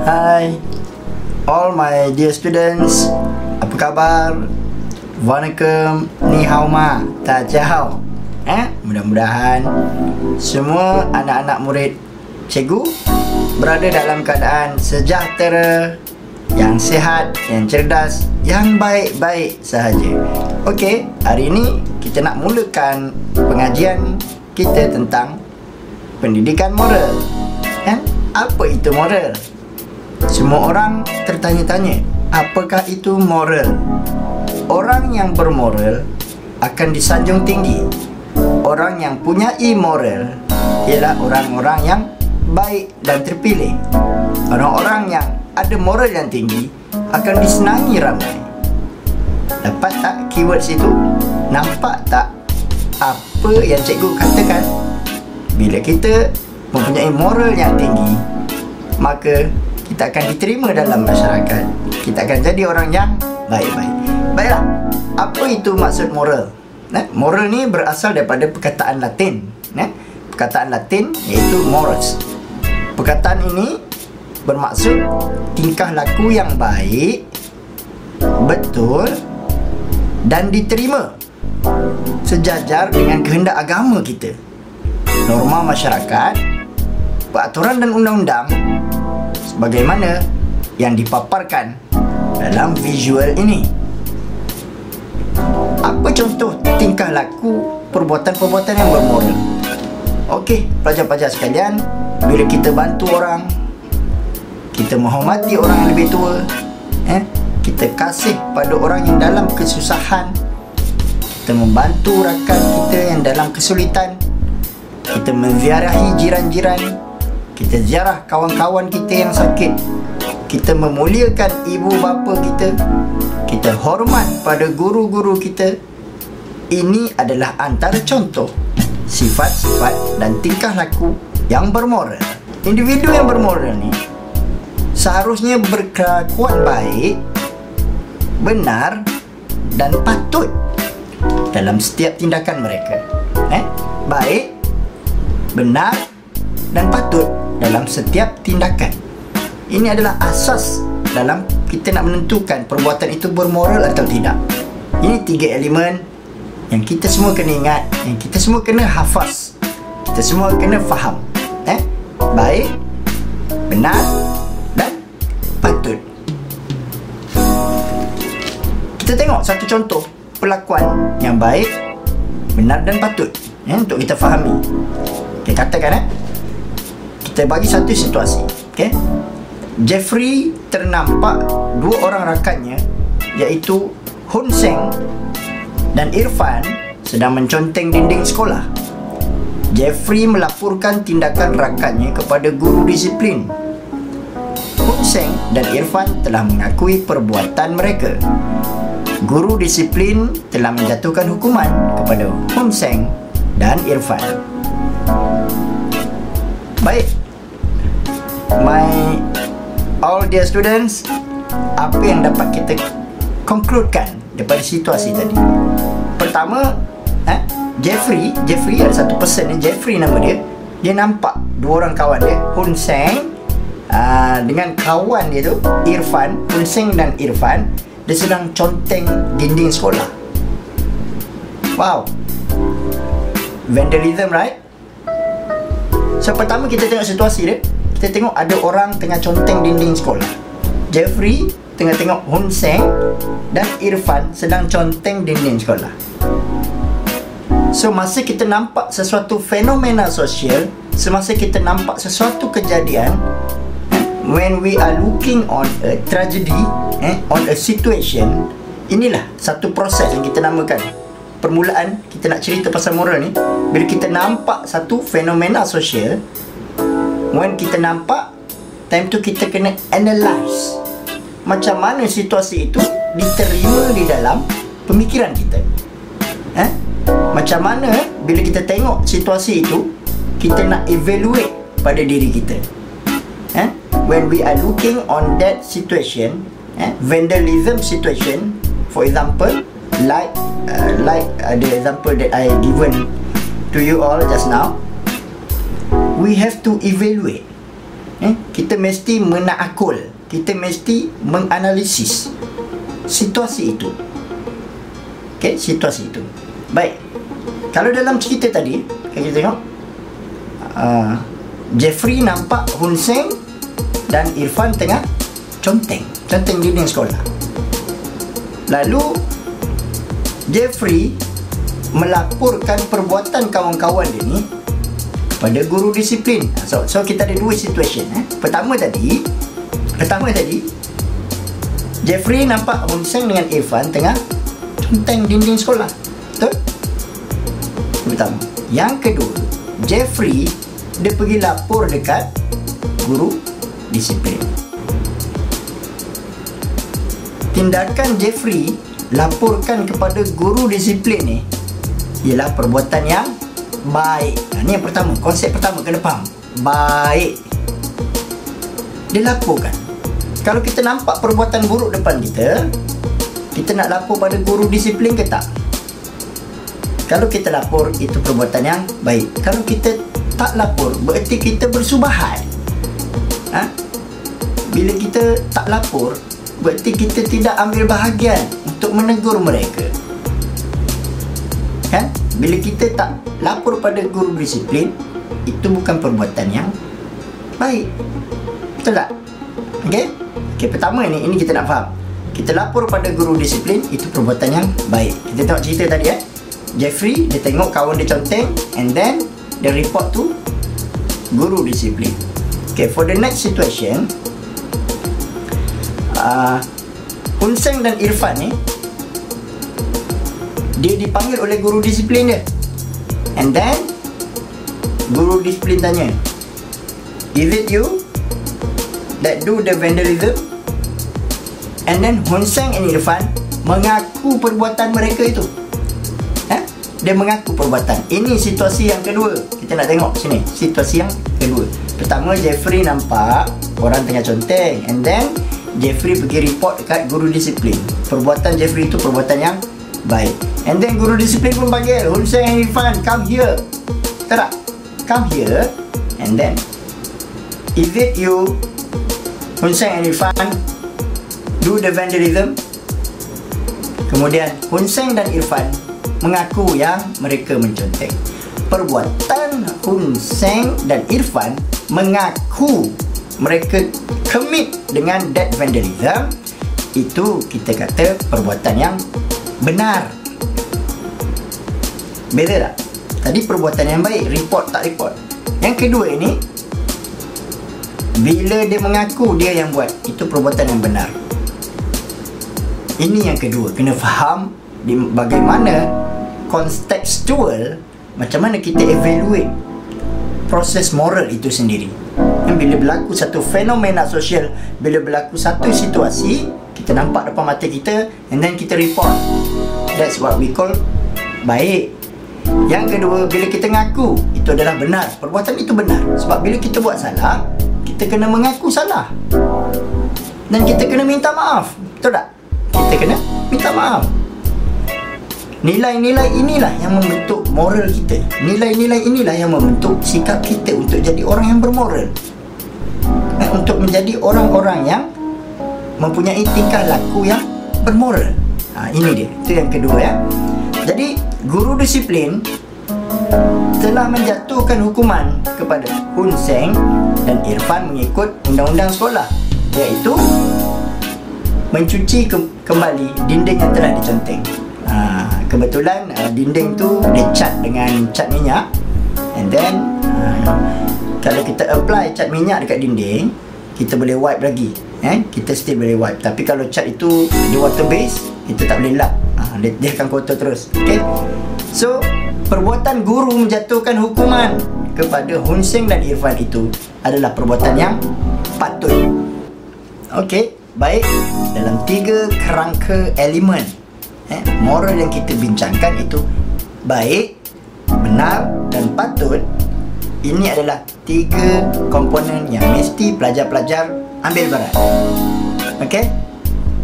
Hi, all my dear students. Apa khabar? Waalaikum, ni hao ma, ta jiao. Mudah-mudahan semua anak-anak murid cikgu berada dalam keadaan sejahtera, yang sihat, yang cerdas, yang baik-baik sahaja. Okey, hari ini kita nak mulakan pengajian kita tentang pendidikan moral. Apa itu moral? Semua orang tertanya-tanya, apakah itu moral? Orang yang bermoral akan disanjung tinggi. Orang yang punya moral ialah orang-orang yang baik dan terpilih. Orang-orang yang ada moral yang tinggi akan disenangi ramai. Dapat tak keyword situ? Nampak tak apa yang cikgu katakan? Bila kita mempunyai moral yang tinggi, maka kita akan diterima dalam masyarakat. Kita akan jadi orang yang baik-baik. Baiklah, apa itu maksud moral? Moral ni berasal daripada perkataan Latin. Perkataan Latin iaitu morals. Perkataan ini bermaksud tingkah laku yang baik, betul dan diterima sejajar dengan kehendak agama kita, norma masyarakat, peraturan dan undang-undang sebagaimana yang dipaparkan dalam visual ini. Apa contoh tingkah laku perbuatan-perbuatan yang bermoral? Okey, pelajar-pelajar sekalian, bila kita bantu orang, kita menghormati orang yang lebih tua, kita kasih pada orang yang dalam kesusahan, kita membantu rakan kita yang dalam kesulitan, kita menziarahi jiran-jiran, kita ziarah kawan-kawan kita yang sakit, kita memuliakan ibu bapa kita, kita hormat pada guru-guru kita. Ini adalah antara contoh sifat-sifat dan tingkah laku yang bermoral. Individu yang bermoral ni seharusnya berkelakuan baik, benar dan patut dalam setiap tindakan mereka. Baik, benar dan patut dalam setiap tindakan. Ini adalah asas dalam kita nak menentukan perbuatan itu bermoral atau tidak. Ini 3 elemen yang kita semua kena ingat, yang kita semua kena hafaz, kita semua kena faham. Baik, benar dan patut. Kita tengok satu contoh perlakuan yang baik, benar dan patut, untuk kita fahami. Kita katakan, kita bagi satu situasi. Jeffrey ternampak dua orang rakannya, iaitu Hun Seng dan Irfan, sedang menconteng dinding sekolah. Jeffrey melaporkan tindakan rakannya kepada guru disiplin. Hun Seng dan Irfan telah mengakui perbuatan mereka. Guru disiplin telah menjatuhkan hukuman kepada Hun Seng dan Irfan. Baik, my all dear students, apa yang dapat kita concludekan daripada situasi tadi? Pertama, Jeffrey ada satu person ni, Jeffrey nama dia. Dia nampak dua orang kawan dia, Hun Seng dengan kawan dia tu Irfan. Hun Seng dan Irfan, dia sedang conteng dinding sekolah. Wow, vandalism, right? So pertama kita tengok situasi dia. Kita tengok ada orang tengah conteng dinding sekolah. Jeffrey tengah tengok Hun Seng dan Irfan sedang conteng dinding sekolah. So masa kita nampak sesuatu fenomena sosial, semasa kita nampak sesuatu kejadian, when we are looking on a tragedy, on a situation, inilah satu proses yang kita namakan. Permulaan kita nak cerita pasal moral ni, bila kita nampak satu fenomena sosial, when kita nampak, time tu kita kena analyse macam mana situasi itu diterima di dalam pemikiran kita. Macam mana bila kita tengok situasi itu, kita nak evaluate pada diri kita. When we are looking on that situation, vandalism situation, for example, like the example that I given to you all just now, we have to evaluate. Kita mesti menakul, kita mesti menganalisis situasi itu. Okey, situasi itu. Baik. Kalau dalam cerita tadi, kita tengok Jeffrey nampak Hun Seng dan Irfan tengah conteng dinding sekolah. Lalu Jeffrey melaporkan perbuatan kawan-kawan dia ni kepada guru disiplin. So kita ada dua situation. Pertama tadi Jeffrey nampak Hun Seng dengan Irfan tengah conteng dinding sekolah. Betul? Pertama. Yang kedua, Jeffrey dia pergi lapor dekat guru disiplin. Tindakan Jeffrey laporkan kepada guru disiplin ni ialah perbuatan yang baik. Ini yang pertama, konsep pertama kena faham. Baik. Dia laporkan. Kalau kita nampak perbuatan buruk depan kita, kita nak lapor pada guru disiplin ke tak? Kalau kita lapor, itu perbuatan yang baik. Kalau kita tak lapor, bererti kita bersubahat. Bila kita tak lapor, bererti kita tidak ambil bahagian untuk menegur mereka. Kan? Bila kita tak lapor pada guru disiplin, itu bukan perbuatan yang baik. Betul tak? Okey? Okey, pertama ini kita nak faham. Kita lapor pada guru disiplin, itu perbuatan yang baik. Kita tengok cerita tadi Jeffrey, dia tengok kawan dia conteng, and then dia report to guru disiplin. Okay, for the next situation, Hun Seng dan Irfan ni, dia dipanggil oleh guru disiplin dia, and then guru disiplin tanya, is it you that do the vandalism? And then Hun Seng and Irfan mengaku perbuatan mereka itu. Dia mengaku perbuatan. Ini situasi yang kedua. Kita nak tengok sini, situasi yang kedua. Pertama, Jeffrey nampak orang tengah conteng, and then Jeffrey pergi report dekat guru disiplin. Perbuatan Jeffrey itu perbuatan yang baik. And then guru disiplin pun panggil Hun Seng and Irfan, come here. Betul tak? Come here. And then, is it you, Hun Seng and Irfan, do the vandalism? Kemudian Hun Seng dan Irfan mengaku yang mereka menconteng. Perbuatan Hun Seng dan Irfan mengaku mereka commit dengan that vandalism, itu kita kata perbuatan yang benar. Beza tak? Tadi perbuatan yang baik, report tak report. Yang kedua ini, bila dia mengaku dia yang buat, itu perbuatan yang benar. Ini yang kedua, kena faham bagaimana kontekstual, macam mana kita evaluate proses moral itu sendiri. Bila berlaku satu fenomena sosial, bila berlaku satu situasi, kita nampak depan mata kita, and then kita report. That's what we call baik. Yang kedua, bila kita ngaku, itu adalah benar. Perbuatan itu benar. Sebab bila kita buat salah, kita kena mengaku salah, dan kita kena minta maaf. Betul tak? Kita kena minta maaf. Nilai-nilai inilah yang membentuk moral kita. Nilai-nilai inilah yang membentuk sikap kita untuk jadi orang yang bermoral, untuk menjadi orang-orang yang mempunyai tingkah laku yang bermoral. Ini dia. Itu yang kedua Jadi guru disiplin telah menjatuhkan hukuman kepada Hun Seng dan Irfan mengikut undang-undang sekolah, iaitu mencuci kembali dinding yang telah diconteng. Kebetulan dinding tu dia cat dengan cat minyak, and then kalau kita apply cat minyak dekat dinding, kita boleh wipe lagi. Kita still boleh wipe. Tapi kalau cat itu dia water base, kita tak boleh lap. Dia akan kotor terus. Okay? So perbuatan guru menjatuhkan hukuman kepada Hun Seng dan Irfan itu adalah perbuatan yang patut. Okey, baik. Dalam 3 kerangka elemen moral yang kita bincangkan itu baik, benar dan patut. Ini adalah 3 komponen yang mesti pelajar-pelajar ambil berat. Okay?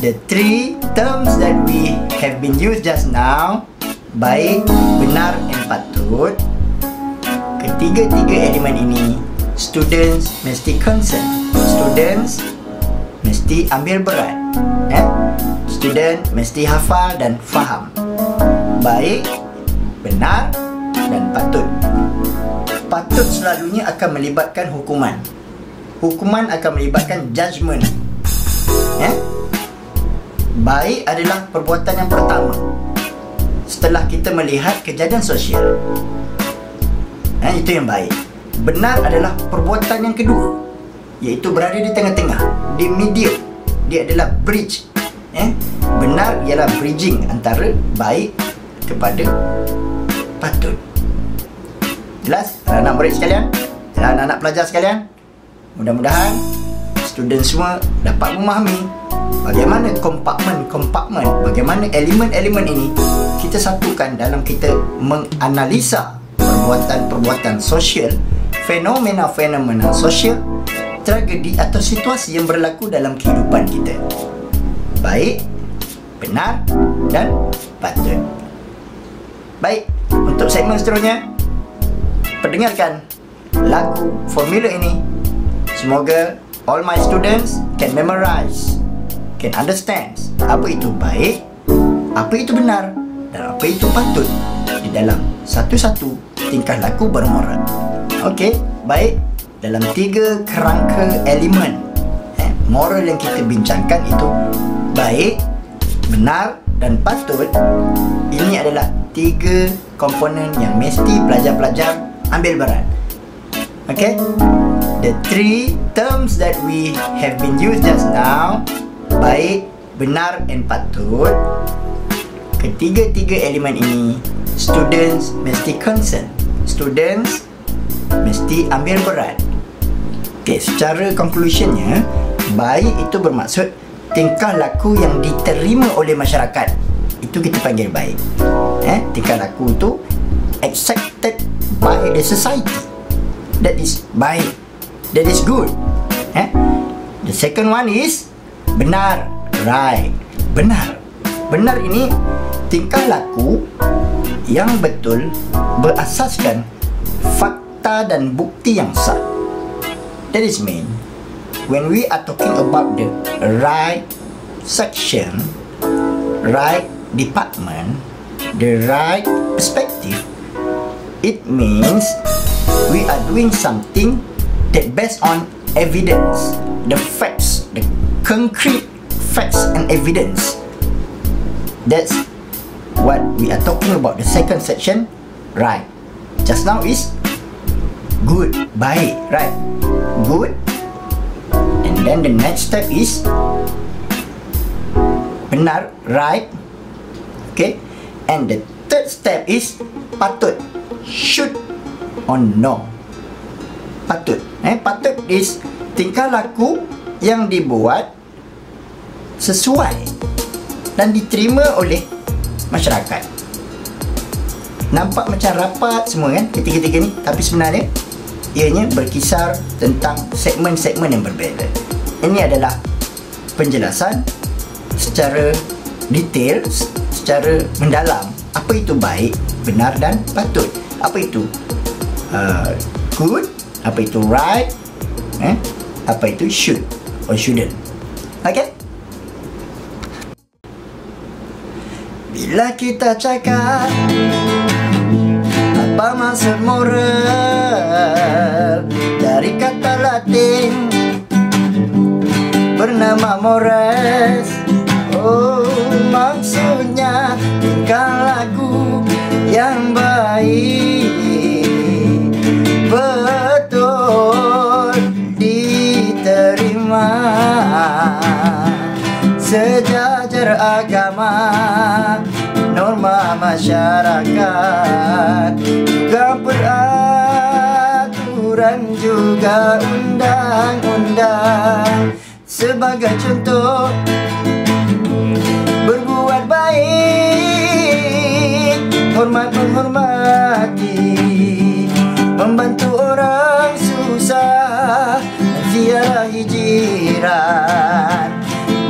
The 3 terms that we have been used just now, baik, benar dan patut, ketiga-tiga elemen ini students mesti concern. Students mesti ambil berat. Student mesti hafal dan faham. Baik, benar dan patut. Patut selalunya akan melibatkan hukuman. Hukuman akan melibatkan judgement. Baik adalah perbuatan yang pertama setelah kita melihat kejadian sosial. Itu yang baik. Benar adalah perbuatan yang kedua, iaitu berada di tengah-tengah, di medium. Dia adalah bridge. Benar ialah bridging antara baik kepada patut. Jelas? Anak-anak murid sekalian, anak-anak pelajar sekalian, mudah-mudahan student semua dapat memahami bagaimana kompartmen, bagaimana elemen-elemen ini kita satukan dalam kita menganalisa perbuatan-perbuatan sosial, fenomena-fenomena sosial, tragedi atau situasi yang berlaku dalam kehidupan kita. Baik, benar dan patut. Baik, untuk segmen seterusnya, perdengarkan lagu formula ini. Semoga all my students can memorize, can understand apa itu baik, apa itu benar dan apa itu patut di dalam satu-satu tingkah laku bermoral. Okey, baik. Dalam 3 kerangka elemen moral yang kita bincangkan itu baik, benar dan patut. Ini adalah 3 komponen yang mesti pelajar-pelajar ambil berat. Okay, the 3 terms that we have been used just now, baik, benar dan patut. Ketiga-tiga elemen ini students mesti concern, students mesti ambil berat. Okay, secara conclusionnya, baik itu bermaksud tingkah laku yang diterima oleh masyarakat. Itu kita panggil baik. Tingkah laku itu accepted by the society. That is baik. That is good. The second one is benar. Right. Benar. Benar ini tingkah laku yang betul berasaskan fakta dan bukti yang sah. That is mean when we are talking about the right section, right department, the right perspective, it means we are doing something that based on evidence, the facts, the concrete facts and evidence. That's what we are talking about. The second section, right. Just now is good, baik, right? Good. And then the next step is benar, right? Okay. And the third step is patut, should or no. Patut. Patut is tingkah laku yang dibuat sesuai dan diterima oleh masyarakat. Nampak macam rapat semua kan, ketiga-tiga ni, tapi sebenarnya ianya berkisar tentang segmen-segmen yang berbeza. Ini adalah penjelasan secara detail, secara mendalam apa itu baik, benar dan patut. Apa itu good, apa itu right, apa itu should or shouldn't. Okay? Bila kita cakap apa maksud moral dari kata Latin bernama mores, oh maksudnya tingkah laku yang baik, betul diterima sejajar agama, norma masyarakat, juga peraturan, juga undang-undang. Sebagai contoh, berbuat baik, hormat menghormati, membantu orang susah, menziarahi jiran,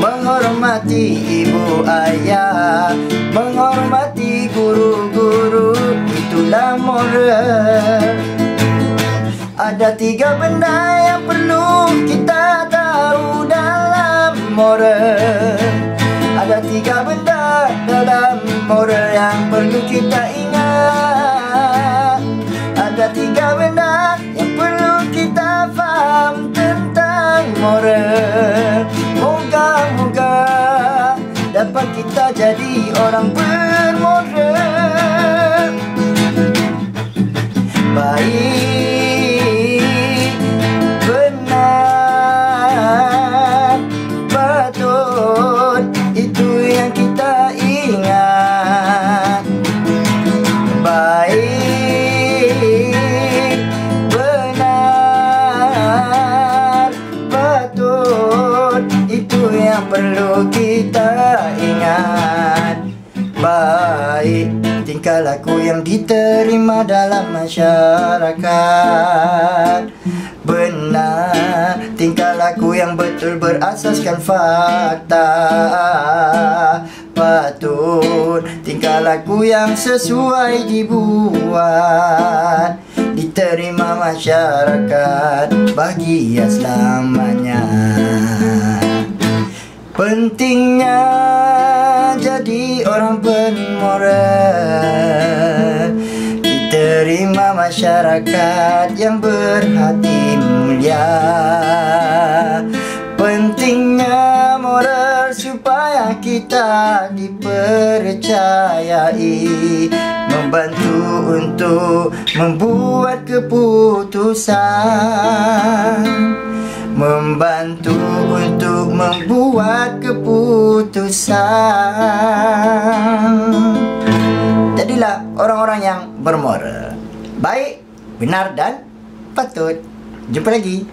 menghormati ibu ayah, menghormati guru-guru, itulah moral. Ada 3 benda yang perlu kita tahu dalam moral. Ada 3 benda dalam moral yang perlu kita ingat. Ada 3 benda yang perlu kita faham tentang moral. Moga-moga dapat kita jadi orang bermoral. Baik, benar, patut, itu yang kita ingat. Baik, benar, patut, itu yang perlu kita ingat. Baik, tingkah laku yang diterima dalam masyarakat. Benar, tingkah laku yang betul berasaskan fakta. Patut, tingkah laku yang sesuai dibuat, diterima masyarakat, bahagia selamanya. Pentingnya jadi orang bermoral, diterima masyarakat yang berhati mulia. Pentingnya moral supaya kita dipercayai, membantu untuk membuat keputusan, membantu untuk membuat keputusan. Jadilah orang-orang yang bermoral, baik, benar dan patut. Jumpa lagi.